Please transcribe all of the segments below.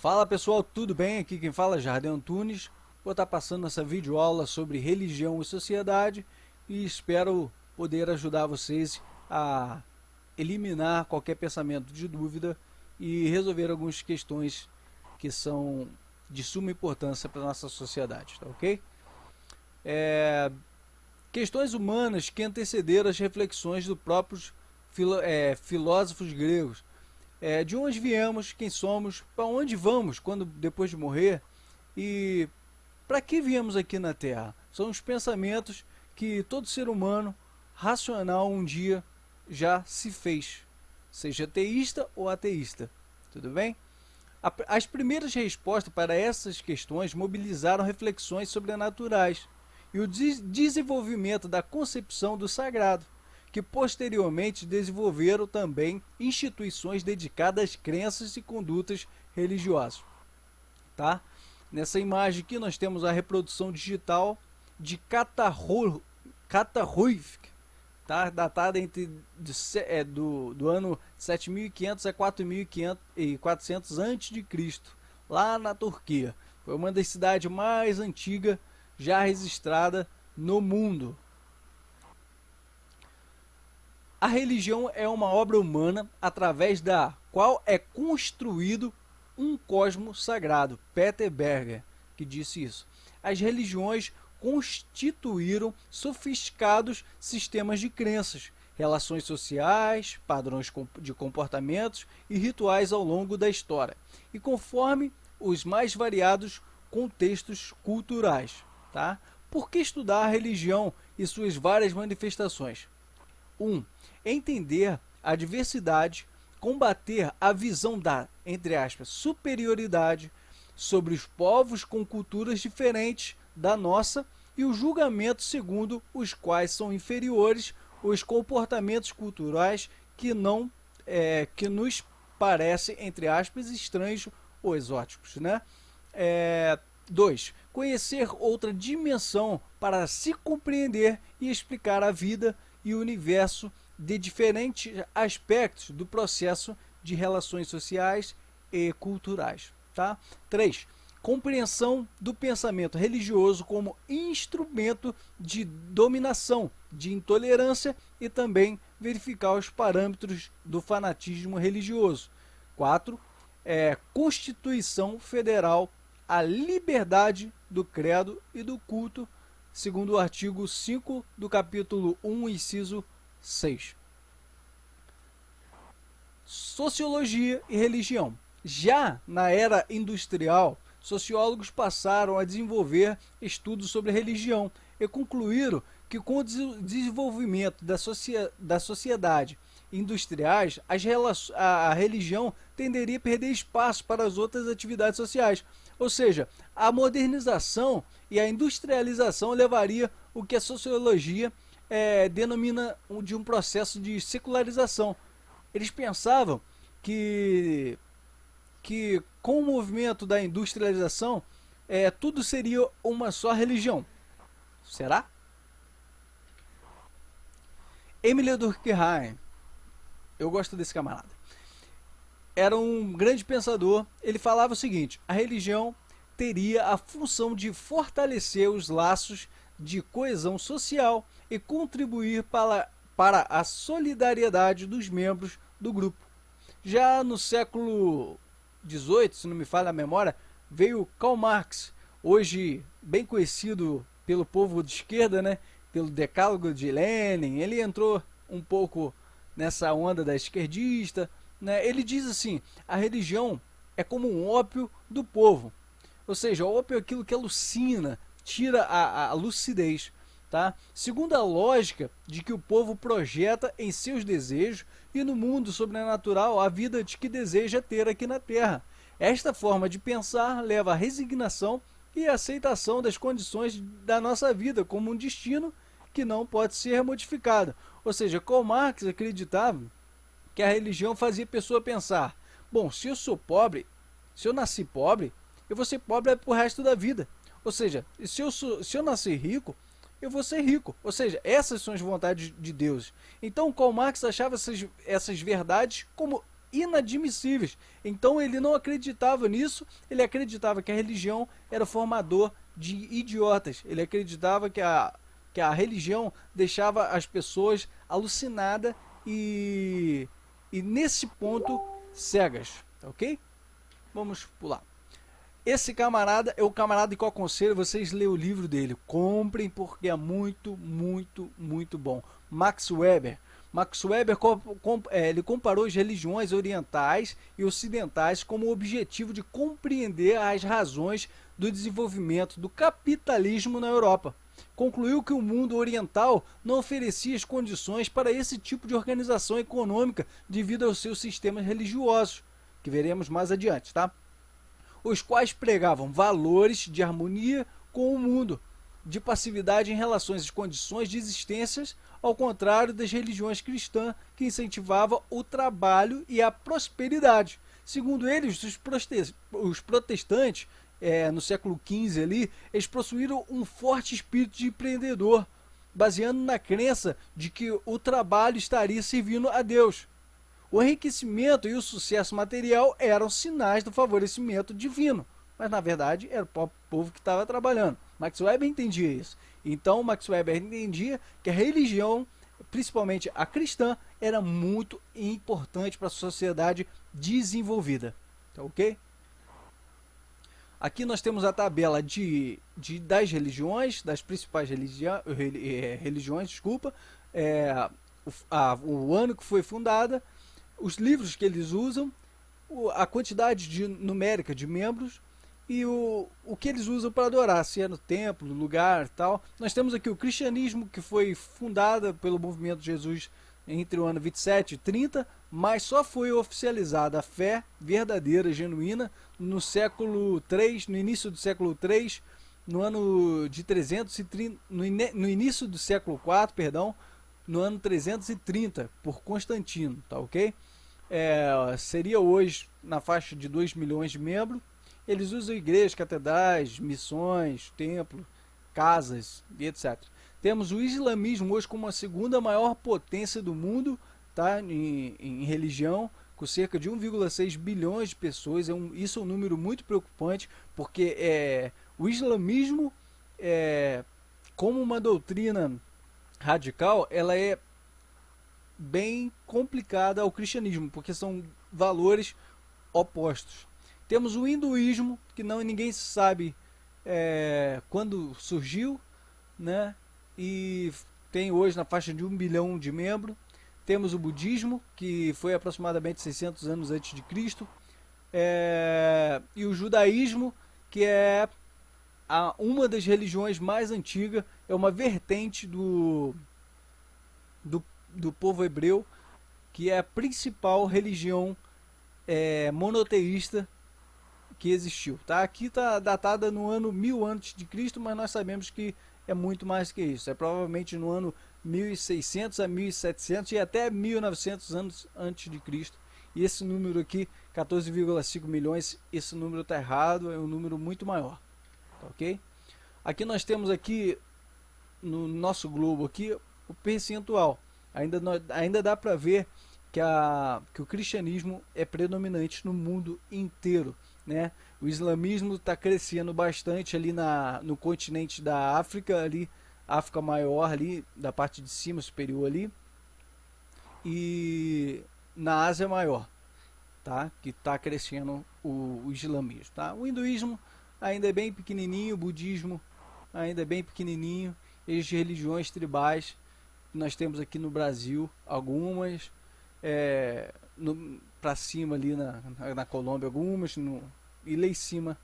Fala pessoal, tudo bem? Aqui quem fala é Jardel Antunes. Vou estar passando essa videoaula sobre religião e sociedade e espero poder ajudar vocês a eliminar qualquer pensamento de dúvida e resolver algumas questões que são de suma importância para a nossa sociedade, tá ok? Questões humanas que antecederam as reflexões dos próprios filósofos gregos. De onde viemos, quem somos, para onde vamos quando depois de morrer e para que viemos aqui na Terra. São os pensamentos que todo ser humano racional um dia já se fez, seja teísta ou ateísta. Tudo bem? As primeiras respostas para essas questões mobilizaram reflexões sobrenaturais e o desenvolvimento da concepção do sagrado, que posteriormente desenvolveram também instituições dedicadas às crenças e condutas religiosas. Tá? Nessa imagem aqui nós temos a reprodução digital de Catarruif, tá? Datada do ano 7500 a 4400 a.C., lá na Turquia. Foi uma das cidades mais antigas já registrada no mundo. A religião é uma obra humana através da qual é construído um cosmo sagrado. Peter Berger, que disse isso. As religiões constituíram sofisticados sistemas de crenças, relações sociais, padrões de comportamentos e rituais ao longo da história, e conforme os mais variados contextos culturais. Tá? Por que estudar a religião e suas várias manifestações? 1. Entender a diversidade, combater a visão da, entre aspas, superioridade sobre os povos com culturas diferentes da nossa e o julgamento segundo os quais são inferiores os comportamentos culturais que nos parecem, entre aspas, estranhos ou exóticos. Né? 2. Conhecer outra dimensão para se compreender e explicar a vida e o universo de diferentes aspectos do processo de relações sociais e culturais. Tá? 3. Compreensão do pensamento religioso como instrumento de dominação, de intolerância e também verificar os parâmetros do fanatismo religioso. 4. Constituição Federal, a liberdade do credo e do culto, segundo o artigo 5 do capítulo 1, inciso 6. Sociologia e religião. Já na era industrial, sociólogos passaram a desenvolver estudos sobre religião e concluíram que com o desenvolvimento da sociedade industriais, a religião tenderia a perder espaço para as outras atividades sociais. Ou seja, a modernização e a industrialização levaria o que a sociologia denomina de um processo de secularização. Eles pensavam que com o movimento da industrialização, tudo seria uma só religião. Será? Emile Durkheim, eu gosto desse camarada, era um grande pensador. Ele falava o seguinte: a religião teria a função de fortalecer os laços de coesão social e contribuir para a solidariedade dos membros do grupo. Já no século XVIII, se não me falha a memória, veio Karl Marx, hoje bem conhecido pelo povo de esquerda, né? Pelo Decálogo de Lenin. Ele entrou um pouco nessa onda da esquerdista. Né? Ele diz assim: a religião é como um ópio do povo. Ou seja, o ópio é aquilo que alucina, tira a lucidez. Tá? Segundo a lógica de que o povo projeta em seus desejos e no mundo sobrenatural a vida de que deseja ter aqui na Terra. Esta forma de pensar leva à resignação e à aceitação das condições da nossa vida como um destino que não pode ser modificado. Ou seja, Karl Marx acreditava que a religião fazia a pessoa pensar: bom, se eu sou pobre, se eu nasci pobre, eu vou ser pobre pro resto da vida. Ou seja, se eu nascer rico, eu vou ser rico. Ou seja, essas são as vontades de Deus. Então Karl Marx achava essas verdades como inadmissíveis. Então ele não acreditava nisso, ele acreditava que a religião era formador de idiotas. Ele acreditava que a religião deixava as pessoas alucinadas e nesse ponto cegas, ok? Vamos pular. Esse camarada é o camarada que eu aconselho vocês lerem o livro dele. Comprem porque é muito, muito, muito bom. Max Weber. Max Weber ele comparou as religiões orientais e ocidentais como objetivo de compreender as razões do desenvolvimento do capitalismo na Europa. Concluiu que o mundo oriental não oferecia as condições para esse tipo de organização econômica devido aos seus sistemas religiosos, que veremos mais adiante, tá? Os quais pregavam valores de harmonia com o mundo, de passividade em relação às condições de existência, ao contrário das religiões cristãs que incentivavam o trabalho e a prosperidade. Segundo eles, os protestantes, no século XV ali, eles possuíram um forte espírito de empreendedor, baseando na crença de que o trabalho estaria servindo a Deus. O enriquecimento e o sucesso material eram sinais do favorecimento divino, mas na verdade era o povo que estava trabalhando. Max Weber entendia isso. Então Max Weber entendia que a religião, principalmente a cristã, era muito importante para a sociedade desenvolvida. Tá ok? Aqui nós temos a tabela das religiões, das principais religiões, desculpa, o ano que foi fundada, os livros que eles usam, a quantidade numérica de membros e o que eles usam para adorar, se é no templo, no lugar e tal. Nós temos aqui o cristianismo, que foi fundado pelo movimento de Jesus entre o ano 27 e 30, mas só foi oficializada a fé verdadeira, genuína, no século 3, no início do século 3, no ano de 330, no início do século 4, perdão, no ano 330, por Constantino, tá ok? Seria hoje na faixa de 2 milhões de membros. Eles usam igrejas, catedrais, missões, templos, casas e etc. Temos o islamismo hoje como a segunda maior potência do mundo, tá? em religião, com cerca de 1,6 bilhões de pessoas. Isso é um número muito preocupante, porque o islamismo, como uma doutrina radical, ela é bem complicada ao cristianismo, porque são valores opostos. Temos o hinduísmo, que ninguém sabe quando surgiu, né? E tem hoje na faixa de 1 bilhão de membros. Temos o budismo, que foi aproximadamente 600 anos antes de Cristo. E o judaísmo, que é uma das religiões mais antigas, é uma vertente do povo hebreu, que é a principal religião monoteísta que existiu. Tá? Aqui está datada no ano 1000 a.C., mas nós sabemos que é muito mais que isso. É provavelmente no ano 1600 a 1700 e até 1900 anos antes de Cristo. E esse número aqui, 14,5 milhões, esse número está errado, é um número muito maior. Tá, ok? Aqui nós temos aqui no nosso globo aqui o percentual. Ainda dá para ver que o cristianismo é predominante no mundo inteiro, né? O islamismo está crescendo bastante ali no continente da África, ali, África maior ali, da parte de cima, superior ali, e na Ásia maior, tá? Que está crescendo o islamismo, tá? O hinduísmo ainda é bem pequenininho, o budismo ainda é bem pequenininho, e as religiões tribais nós temos aqui no Brasil algumas, para cima ali na Colômbia algumas, e lá em cima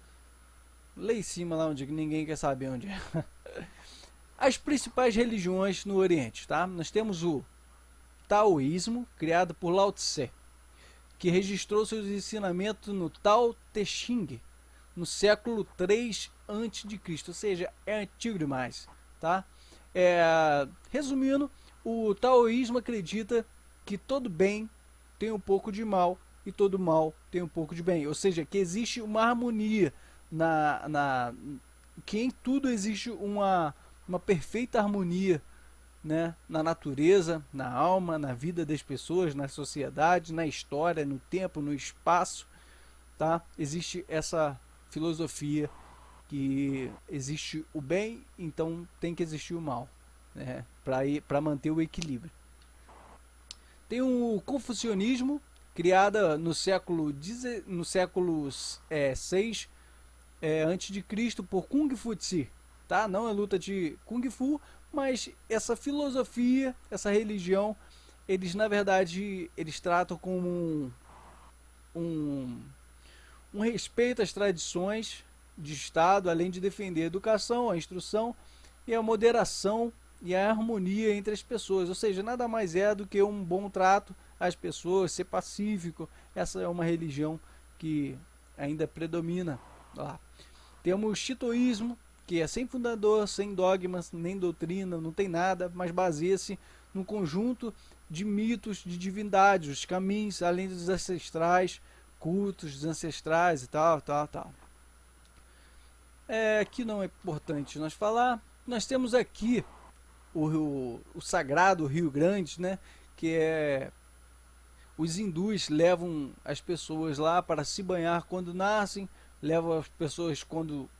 lá onde ninguém quer saber onde é. As principais religiões no Oriente, tá? Nós temos o taoísmo, criado por Lao Tse, que registrou seus ensinamentos no Tao Te Ching no século 3 a.C., ou seja, é antigo demais, tá? Resumindo, o taoísmo acredita que todo bem tem um pouco de mal e todo mal tem um pouco de bem, ou seja, que existe uma harmonia que em tudo existe uma perfeita harmonia, né, na natureza, na alma, na vida das pessoas, na sociedade, na história, no tempo, no espaço, tá? Existe essa filosofia que existe o bem, então tem que existir o mal, né, para manter o equilíbrio. Tem o confucionismo, criada no século 6 antes de Cristo por Kung Fu Tse, tá? Não é luta de Kung Fu, mas essa filosofia, essa religião, eles na verdade eles tratam como um, um respeito às tradições de Estado, além de defender a educação, a instrução e a moderação e a harmonia entre as pessoas. Ou seja, nada mais é do que um bom trato às pessoas, ser pacífico. Essa é uma religião que ainda predomina lá. Temos o xitoísmo, que é sem fundador, sem dogmas, nem doutrina, não tem nada, mas baseia-se num conjunto de mitos, de divindades, os caminhos, além dos ancestrais, cultos dos ancestrais e tal, tal, tal. Aqui não é importante nós falar. Nós temos aqui o sagrado Rio Grande, né, que é os hindus levam as pessoas lá para se banhar quando nascem, levam as pessoas quando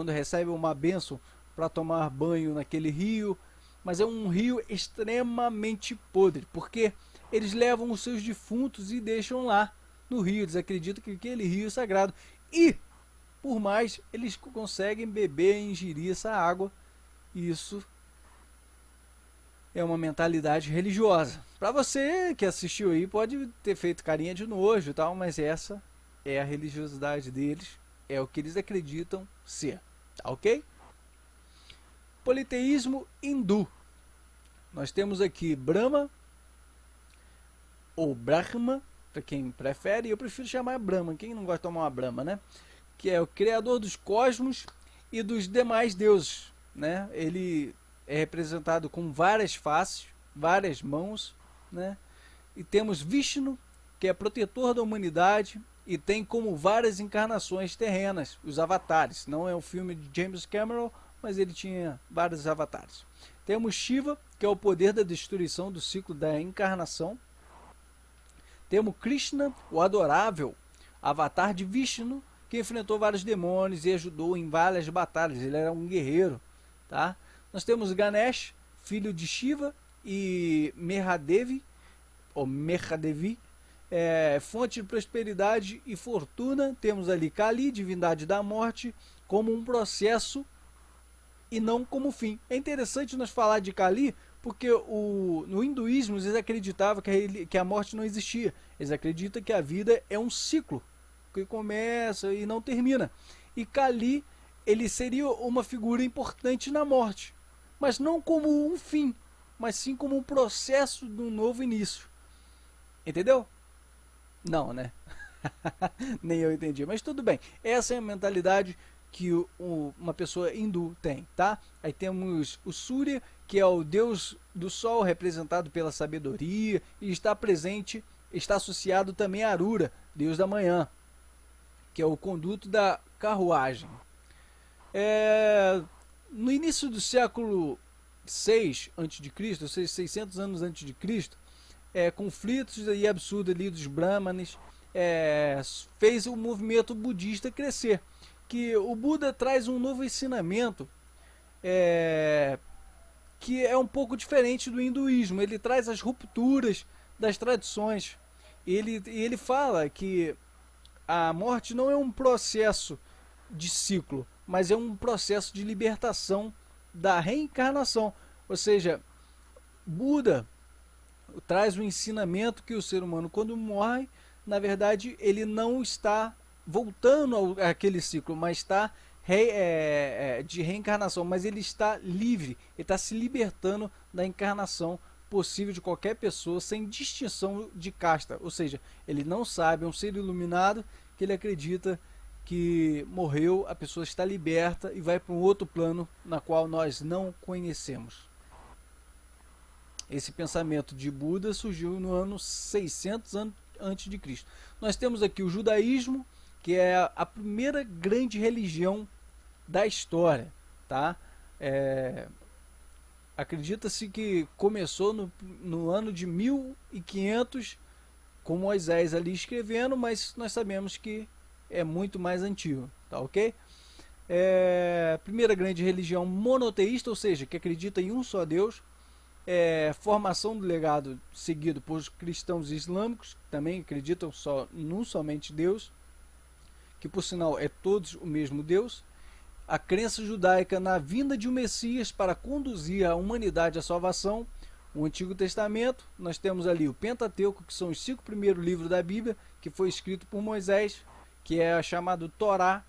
recebem uma bênção para tomar banho naquele rio, mas é um rio extremamente podre, porque eles levam os seus defuntos e deixam lá no rio. Eles acreditam que aquele rio é sagrado e, por mais, eles conseguem beber e ingerir essa água. Isso é uma mentalidade religiosa. Para você que assistiu aí, pode ter feito carinha de nojo e tal, mas essa é a religiosidade deles, é o que eles acreditam ser, tá ok? Politeísmo hindu. Nós temos aqui Brahma, ou Brahma, para quem prefere, eu prefiro chamar Brahma, quem não gosta de tomar uma Brahma, né? Que é o criador dos cosmos e dos demais deuses, né? Ele é representado com várias faces, várias mãos, né? E temos Vishnu, que é protetor da humanidade e tem como várias encarnações terrenas, os avatares. Não é um filme de James Cameron, mas ele tinha vários avatares. Temos Shiva, que é o poder da destruição do ciclo da encarnação. Temos Krishna, o adorável, avatar de Vishnu, que enfrentou vários demônios e ajudou em várias batalhas. Ele era um guerreiro, tá? Nós temos Ganesh, filho de Shiva, e Merhadevi, ou Merhadevi, fonte de prosperidade e fortuna. Temos ali Kali, divindade da morte, como um processo e não como fim. É interessante nós falar de Kali, porque no hinduísmo eles acreditavam que a morte não existia. Eles acreditam que a vida é um ciclo, que começa e não termina. E Kali, ele seria uma figura importante na morte, mas não como um fim, mas sim como um processo de um novo início. Entendeu? Não, né? Nem eu entendi, mas tudo bem. Essa é a mentalidade que uma pessoa hindu tem, tá? Aí temos o Surya, que é o deus do sol, representado pela sabedoria, e está presente, está associado também a Arura, deus da manhã, que é o conduto da carruagem. No início do século 6 a.C., ou seja, 600 anos antes de Cristo, conflitos e absurdos ali dos brahmanes fez o movimento budista crescer, que o Buda traz um novo ensinamento que é um pouco diferente do hinduísmo. Ele traz as rupturas das tradições. Ele fala que a morte não é um processo de ciclo, mas é um processo de libertação da reencarnação. Ou seja, Buda traz o ensinamento que o ser humano, quando morre, na verdade, ele não está voltando àquele ciclo, mas está de reencarnação, mas ele está livre, ele está se libertando da encarnação possível de qualquer pessoa, sem distinção de casta. Ou seja, ele não sabe, é um ser iluminado, que ele acredita que morreu, a pessoa está liberta e vai para um outro plano na qual nós não conhecemos. Esse pensamento de Buda surgiu no ano 600 a.C. Nós temos aqui o judaísmo, que é a primeira grande religião da história, tá? Acredita-se que começou no ano de 1500 com Moisés ali escrevendo, mas nós sabemos que é muito mais antigo, tá ok? Primeira grande religião monoteísta, ou seja, que acredita em um só Deus. Formação do legado seguido por cristãos islâmicos, que também acreditam num somente Deus, que por sinal é todos o mesmo Deus. A crença judaica na vinda de um Messias para conduzir a humanidade à salvação. O Antigo Testamento, nós temos ali o Pentateuco, que são os 5 primeiros livros da Bíblia, que foi escrito por Moisés, que é chamado Torá,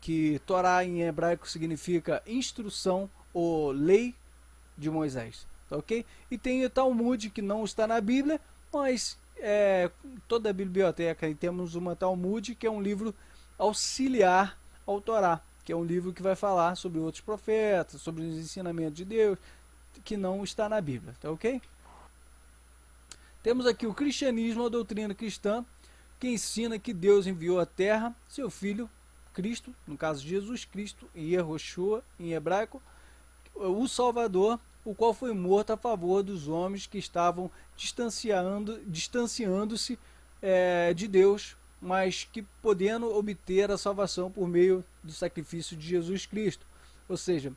que Torá em hebraico significa instrução ou lei de Moisés, tá ok? E tem o Talmud, que não está na Bíblia, mas toda a biblioteca e temos uma Talmud, que é um livro auxiliar ao Torá, que é um livro que vai falar sobre outros profetas, sobre os ensinamentos de Deus, que não está na Bíblia, tá ok? Temos aqui o cristianismo, a doutrina cristã, que ensina que Deus enviou à Terra seu Filho, Cristo, no caso Jesus Cristo, em Yehoshua, em hebraico, o Salvador, o qual foi morto a favor dos homens que estavam distanciando-se de Deus, mas que podendo obter a salvação por meio do sacrifício de Jesus Cristo. Ou seja,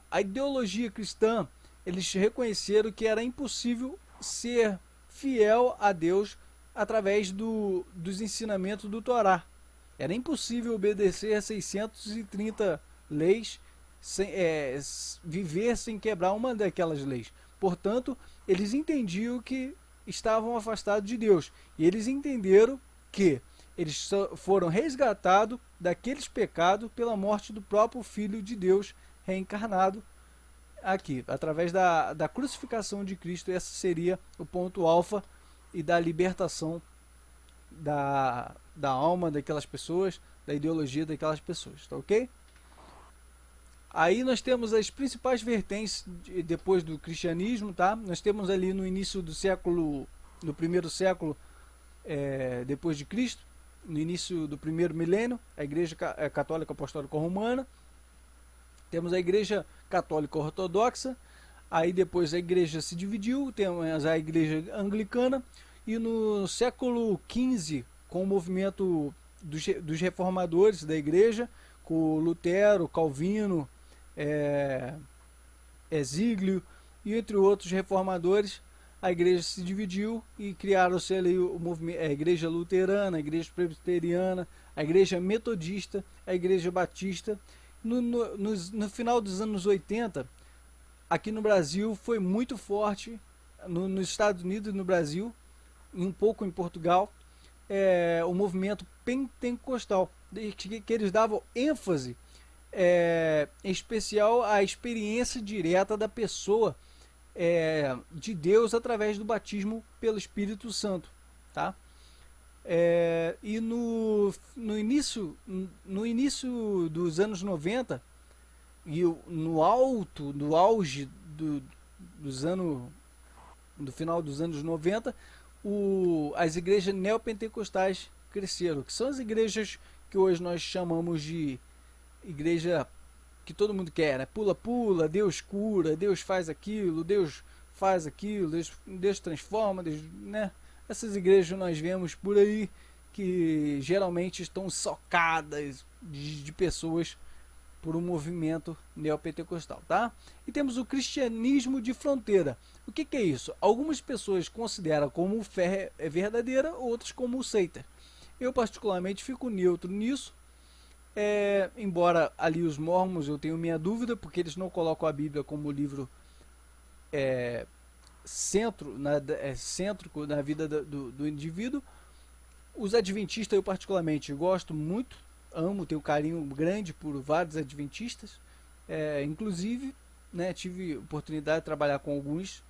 a ideologia cristã, eles reconheceram que era impossível ser fiel a Deus através dos ensinamentos do Torá. Era impossível obedecer a 630 leis, viver sem quebrar uma daquelas leis. Portanto, eles entendiam que estavam afastados de Deus. E eles entenderam que eles foram resgatados daqueles pecados pela morte do próprio Filho de Deus reencarnado aqui, através da crucificação de Cristo. Esse seria o ponto alfa e da libertação da alma daquelas pessoas, da ideologia daquelas pessoas, tá ok? Aí nós temos as principais vertentes depois do cristianismo, tá? Nós temos ali no início do século, no primeiro século depois de Cristo, no início do primeiro milênio, a Igreja Católica Apostólica Romana. Temos a Igreja Católica Ortodoxa. Aí depois a Igreja se dividiu, temos a Igreja Anglicana. E no século XV, com o movimento dos reformadores da Igreja, com Lutero, Calvino, Exílio e entre outros reformadores, a Igreja se dividiu e criaram-se ali o movimento, a Igreja Luterana, a Igreja Presbiteriana, a Igreja Metodista, a Igreja Batista. No final dos anos 80, aqui no Brasil foi muito forte, nos Estados Unidos e no Brasil, e um pouco em Portugal, o movimento pentecostal, que eles davam ênfase em especial à experiência direta da pessoa de Deus através do batismo pelo Espírito Santo, tá? E no início dos anos 90 e no auge do final dos anos 90, as igrejas neopentecostais cresceram, que são as igrejas que hoje nós chamamos de igreja que todo mundo quer, né? Pula, Deus cura, Deus faz aquilo, Deus transforma, Deus, né? Essas igrejas nós vemos por aí que geralmente estão socadas de pessoas por um movimento neopentecostal, tá? E temos o cristianismo de fronteira. O que é isso? Algumas pessoas consideram como fé verdadeira, outras como seita. Eu particularmente fico neutro nisso, embora ali os mormons eu tenho minha dúvida, porque eles não colocam a Bíblia como livro cêntrico na vida do indivíduo. Os adventistas eu particularmente gosto muito, amo, tenho um carinho grande por vários adventistas, inclusive, né, tive oportunidade de trabalhar com alguns,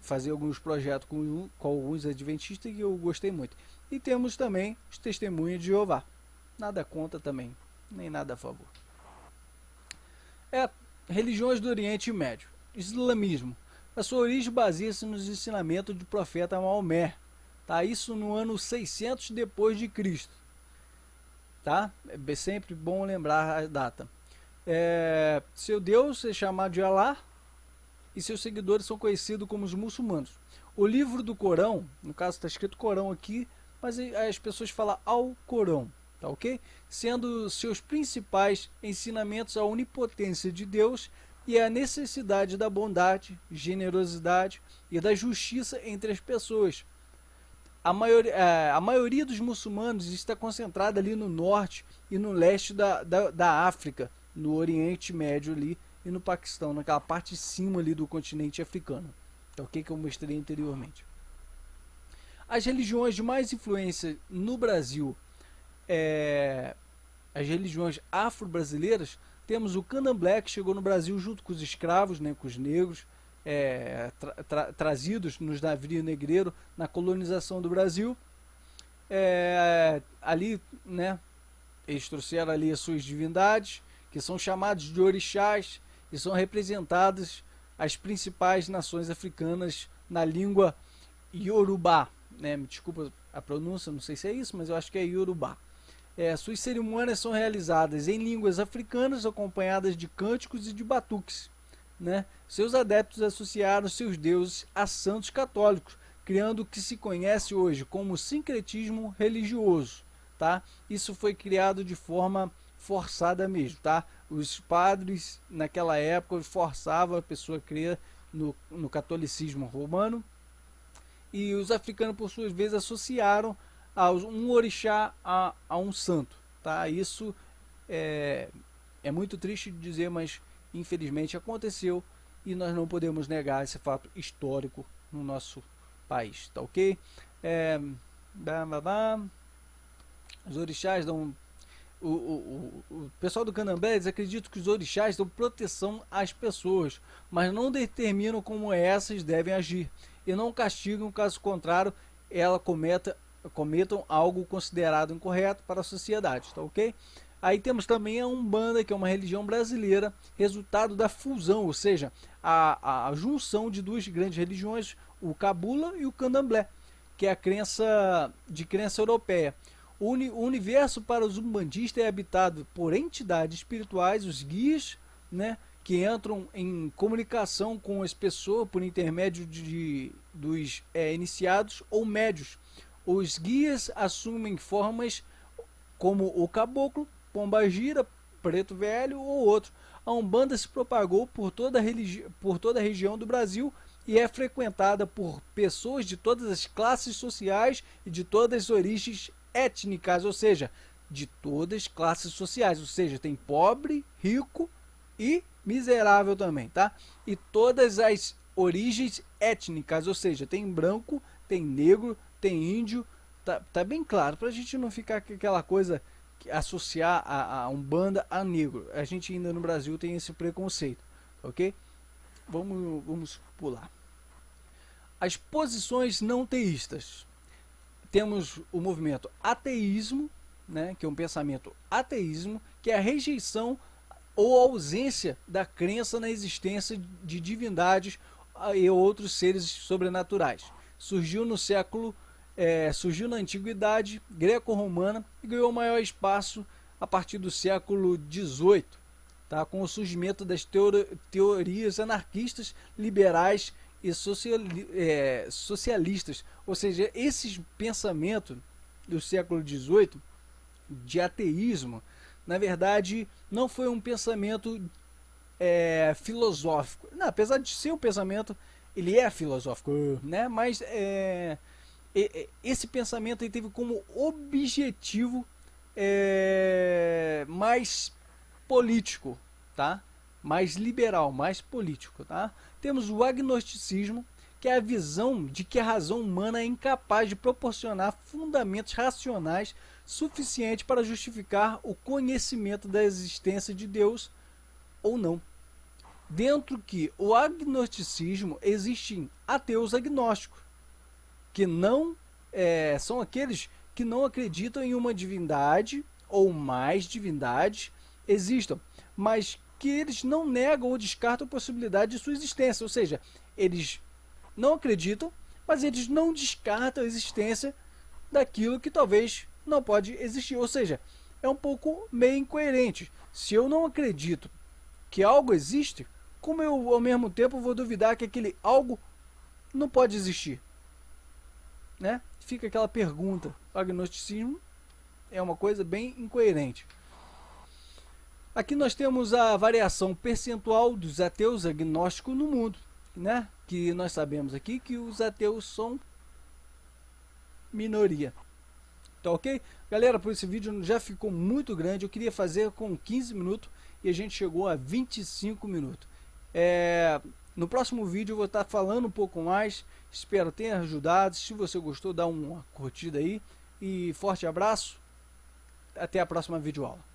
fazer alguns projetos com alguns adventistas que eu gostei muito. E temos também os testemunhas de Jeová, nada contra também, nem nada a favor. Religiões do Oriente Médio. Islamismo. A sua origem baseia-se nos ensinamentos do profeta Maomé, tá? Isso no ano 600 depois de Cristo, tá? É sempre bom lembrar a data. Seu Deus é chamado de Alá, e seus seguidores são conhecidos como os muçulmanos. O livro do Corão, no caso está escrito Corão aqui, mas as pessoas falam ao Corão, tá ok? Sendo seus principais ensinamentos a onipotência de Deus e a necessidade da bondade, generosidade e da justiça entre as pessoas. A maioria dos muçulmanos está concentrada ali no norte e no leste da África, no Oriente Médio ali e no Paquistão, naquela parte de cima ali do continente africano, tá ok? Que eu mostrei anteriormente. As religiões de mais influência no Brasil, as religiões afro-brasileiras, temos o candomblé, que chegou no Brasil junto com os escravos, né, com os negros, trazidos nos navios negreiros na colonização do Brasil. Ali, né, eles trouxeram ali as suas divindades, que são chamados de orixás, e são representadas as principais nações africanas na língua Yorubá, né? Me desculpa a pronúncia, não sei se é isso, mas eu acho que é Yorubá. Suas cerimônias são realizadas em línguas africanas, acompanhadas de cânticos e de batuques, né? Seus adeptos associaram seus deuses a santos católicos, criando o que se conhece hoje como sincretismo religioso, tá? Isso foi criado de forma forçada mesmo, tá? Os padres naquela época forçavam a pessoa a crer no catolicismo romano, e os africanos por sua vez associaram um orixá a um santo, tá? Isso é muito triste de dizer, mas infelizmente aconteceu e nós não podemos negar esse fato histórico no nosso país, tá ok? Os orixás dão... O pessoal do candomblé, eles acreditam que os orixás dão proteção às pessoas, mas não determinam como essas devem agir e não castigam caso contrário ela cometam algo considerado incorreto para a sociedade, tá ok? Aí temos também a Umbanda, que é uma religião brasileira, resultado da fusão, ou seja, a junção de duas grandes religiões, o Cabula e o Candomblé, que é a crença europeia. O universo para os umbandistas é habitado por entidades espirituais, os guias, né, que entram em comunicação com as pessoas por intermédio dos iniciados ou médios. Os guias assumem formas como o caboclo, pombagira, preto velho ou outro. A Umbanda se propagou por toda a região do Brasil e é frequentada por pessoas de todas as classes sociais e de todas as origens étnicas, ou seja, de todas as classes sociais, ou seja, tem pobre, rico e miserável também, tá? E todas as origens étnicas, ou seja, tem branco, tem negro, tem índio, tá bem claro, pra gente não ficar com aquela coisa, associar a Umbanda a negro. A gente ainda no Brasil tem esse preconceito, ok? Vamos pular. As posições não teístas. Temos o movimento ateísmo, né, que é um pensamento ateísmo, que é a rejeição ou ausência da crença na existência de divindades e outros seres sobrenaturais. Surgiu na antiguidade greco-romana e ganhou maior espaço a partir do século XVIII, tá, com o surgimento das teorias anarquistas, liberais e socialistas, ou seja, esses pensamentos do século XVIII de ateísmo, na verdade, não foi um pensamento filosófico. Não, apesar de ser um pensamento, ele é filosófico, né? Mas esse pensamento ele teve como objetivo mais político, tá? Mais liberal, mais político, tá? Temos o agnosticismo, que é a visão de que a razão humana é incapaz de proporcionar fundamentos racionais suficientes para justificar o conhecimento da existência de Deus ou não. Dentro que o agnosticismo existem ateus agnósticos, que não são aqueles que não acreditam em uma divindade ou mais divindades existam, mas que eles não negam ou descartam a possibilidade de sua existência, ou seja, eles não acreditam, mas eles não descartam a existência daquilo que talvez não pode existir, ou seja, é um pouco meio incoerente. Se eu não acredito que algo existe, como eu ao mesmo tempo vou duvidar que aquele algo não pode existir, né? Fica aquela pergunta. O agnosticismo é uma coisa bem incoerente. Aqui nós temos a variação percentual dos ateus agnósticos no mundo, né? Que nós sabemos aqui que os ateus são minoria. Tá ok? Galera, por esse vídeo já ficou muito grande. Eu queria fazer com 15 minutos e a gente chegou a 25 minutos. No próximo vídeo eu vou estar falando um pouco mais. Espero ter ajudado. Se você gostou, dá uma curtida aí. E forte abraço. Até a próxima videoaula.